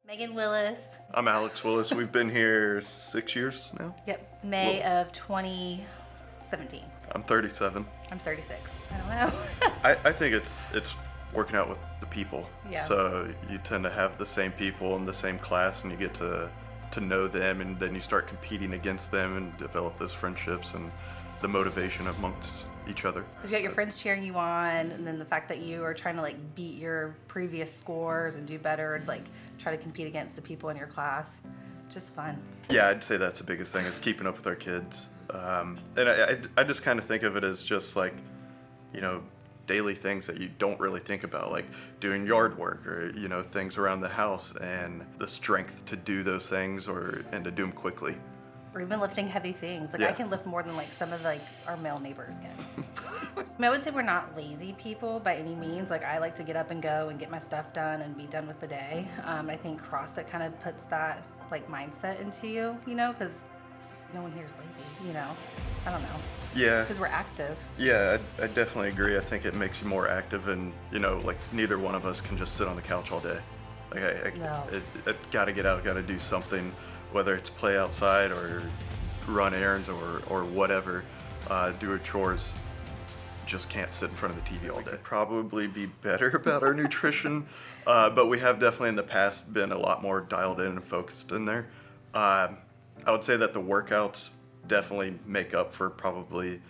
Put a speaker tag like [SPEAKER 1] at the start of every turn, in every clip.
[SPEAKER 1] Megan Willis.
[SPEAKER 2] I'm Alex Willis. We've been here 6 years now.
[SPEAKER 1] Yep, May of 2017.
[SPEAKER 2] I'm 37.
[SPEAKER 1] I'm 36. I don't know.
[SPEAKER 2] I think it's working out with the people.
[SPEAKER 1] Yeah.
[SPEAKER 2] So you tend to have the same people in the same class, and you get to know them, and then you start competing against them and develop those friendships and the motivation amongst each other.
[SPEAKER 1] Because you got your friends cheering you on, and then the fact that you are trying to beat your previous scores and do better, and try to compete against the people in your class. Just fun.
[SPEAKER 2] Yeah, I'd say that's the biggest thing, is keeping up with our kids. And I just kind of think of it as just daily things that you don't really think about, like doing yard work or, things around the house, and the strength to do those things and to do them quickly.
[SPEAKER 1] Or even lifting heavy things.
[SPEAKER 2] Yeah.
[SPEAKER 1] I can lift more than some of our male neighbors can. I would say we're not lazy people by any means. I like to get up and go and get my stuff done and be done with the day. I think CrossFit kind of puts that mindset into you, because no one here is lazy, I don't know.
[SPEAKER 2] Yeah.
[SPEAKER 1] Because we're active.
[SPEAKER 2] Yeah, I definitely agree. I think it makes you more active, and neither one of us can just sit on the couch all day.
[SPEAKER 1] No.
[SPEAKER 2] I gotta get out, gotta do something, whether it's play outside or run errands or whatever, do our chores. Just can't sit in front of the TV all day. We could probably be better about our nutrition, but we have definitely in the past been a lot more dialed in and focused in there. I would say that the workouts definitely make up for probably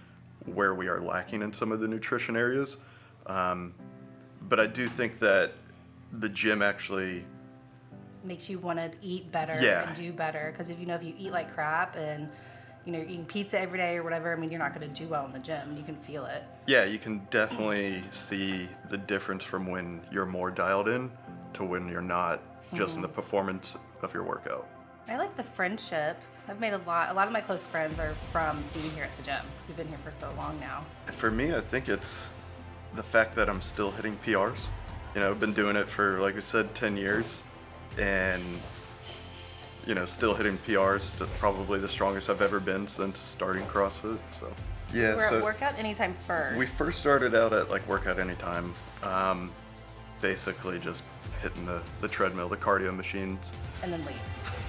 [SPEAKER 2] where we are lacking in some of the nutrition areas. But I do think that the gym actually
[SPEAKER 1] makes you want to eat better
[SPEAKER 2] Yeah.
[SPEAKER 1] and do better. Because if you eat like crap and you're eating pizza every day or whatever, you're not going to do well in the gym. You can feel it.
[SPEAKER 2] Yeah, you can definitely see the difference from when you're more dialed in to when you're not, just in the performance of your workout.
[SPEAKER 1] I like the friendships. I've made a lot of my close friends are from being here at the gym, because we've been here for so long now.
[SPEAKER 2] For me, I think it's the fact that I'm still hitting PRs. I've been doing it for, like I said, 10 years, and still hitting PRs, probably the strongest I've ever been since starting CrossFit. So yeah.
[SPEAKER 1] We're at Workout Anytime first.
[SPEAKER 2] We first started out at Workout Anytime, basically just hitting the treadmill, the cardio machines.
[SPEAKER 1] And then leave.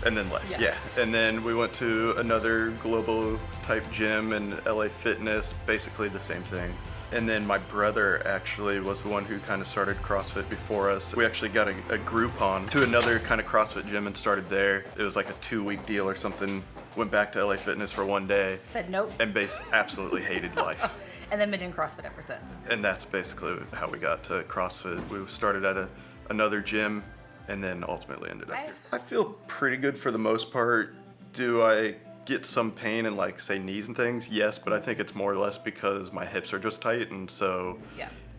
[SPEAKER 2] And then left, yeah. And then we went to another global type gym in LA Fitness, basically the same thing. And then my brother actually was the one who kind of started CrossFit before us. We actually got a Groupon to another kind of CrossFit gym and started there. It was like a 2-week deal or something. Went back to LA Fitness for one day.
[SPEAKER 1] Said nope.
[SPEAKER 2] And absolutely hated life.
[SPEAKER 1] And then been doing CrossFit ever since.
[SPEAKER 2] And that's basically how we got to CrossFit. We started at another gym and then ultimately ended up here. I feel pretty good for the most part. Do I get some pain in say knees and things? Yes, but I think it's more or less because my hips are just tight, and so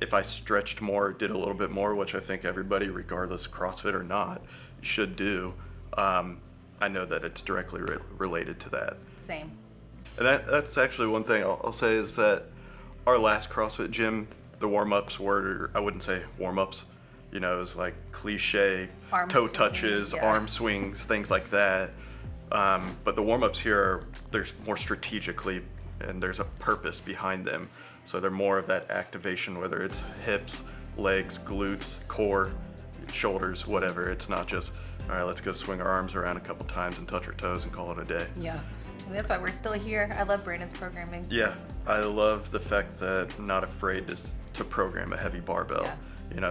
[SPEAKER 2] if I stretched more, did a little bit more, which I think everybody, regardless of CrossFit or not, should do, I know that it's directly related to that.
[SPEAKER 1] Same.
[SPEAKER 2] And that's actually one thing I'll say is that our last CrossFit gym, the warm-ups were, I wouldn't say warm-ups, it was cliche
[SPEAKER 1] Arm
[SPEAKER 2] toe
[SPEAKER 1] swings,
[SPEAKER 2] touches, arm swings, things like that. But the warm-ups here, there's more strategically, and there's a purpose behind them. So they're more of that activation, whether it's hips, legs, glutes, core, shoulders, whatever. It's not just, all right, let's go swing our arms around a couple times and touch our toes and call it a day.
[SPEAKER 1] Yeah. And that's why we're still here. I love Brandon's programming.
[SPEAKER 2] Yeah, I love the fact that I'm not afraid to program a heavy barbell.
[SPEAKER 1] Yeah.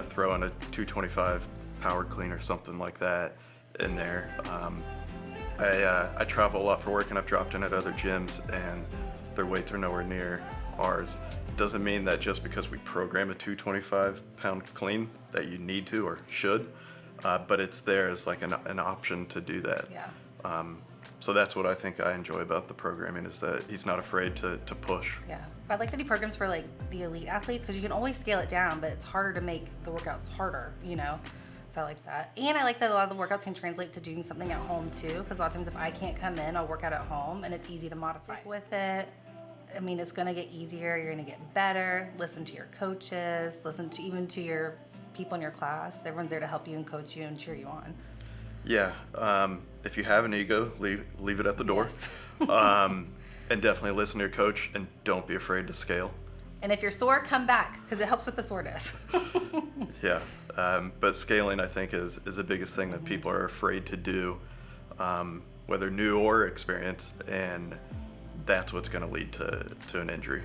[SPEAKER 2] Throw in a 225 power clean or something like that in there. I travel a lot for work, and I've dropped in at other gyms, and their weights are nowhere near ours. Doesn't mean that just because we program a 225-pound clean that you need to or should, but it's there as an option to do that.
[SPEAKER 1] Yeah.
[SPEAKER 2] So that's what I think I enjoy about the programming, is that he's not afraid to push.
[SPEAKER 1] Yeah. I like that he programs for the elite athletes, because you can always scale it down, but it's harder to make the workouts harder, So I like that. And I like that a lot of the workouts can translate to doing something at home too, because a lot of times if I can't come in, I'll work out at home, and it's easy to modify. Stick with it. It's going to get easier. You're going to get better. Listen to your coaches. Listen to even to your people in your class. Everyone's there to help you and coach you and cheer you on.
[SPEAKER 2] Yeah. If you have an ego, leave it at the door.
[SPEAKER 1] Yes.
[SPEAKER 2] And definitely listen to your coach, and don't be afraid to scale.
[SPEAKER 1] And if you're sore, come back, because it helps with the soreness.
[SPEAKER 2] Yeah. But scaling, I think, is the biggest thing that people are afraid to do, whether new or experienced, and that's what's going to lead to an injury.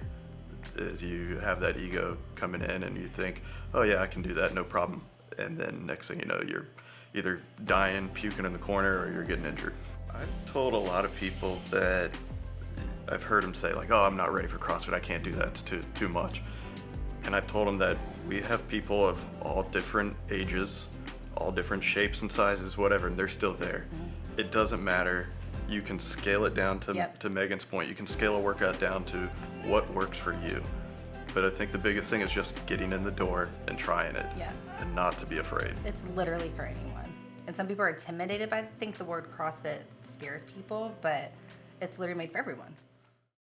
[SPEAKER 2] Is you have that ego coming in and you think, oh yeah, I can do that, no problem. And then next thing you know, you're either dying, puking in the corner, or you're getting injured. I've told a lot of people that I've heard them say like, oh, I'm not ready for CrossFit, I can't do that, it's too much. And I've told them that we have people of all different ages, all different shapes and sizes, whatever, and they're still there. It doesn't matter. You can scale it down to Megan's point. You can scale a workout down to what works for you. But I think the biggest thing is just getting in the door and trying it, and not to be afraid.
[SPEAKER 1] It's literally for anyone. And some people are intimidated by, I think the word CrossFit scares people, but it's literally made for everyone.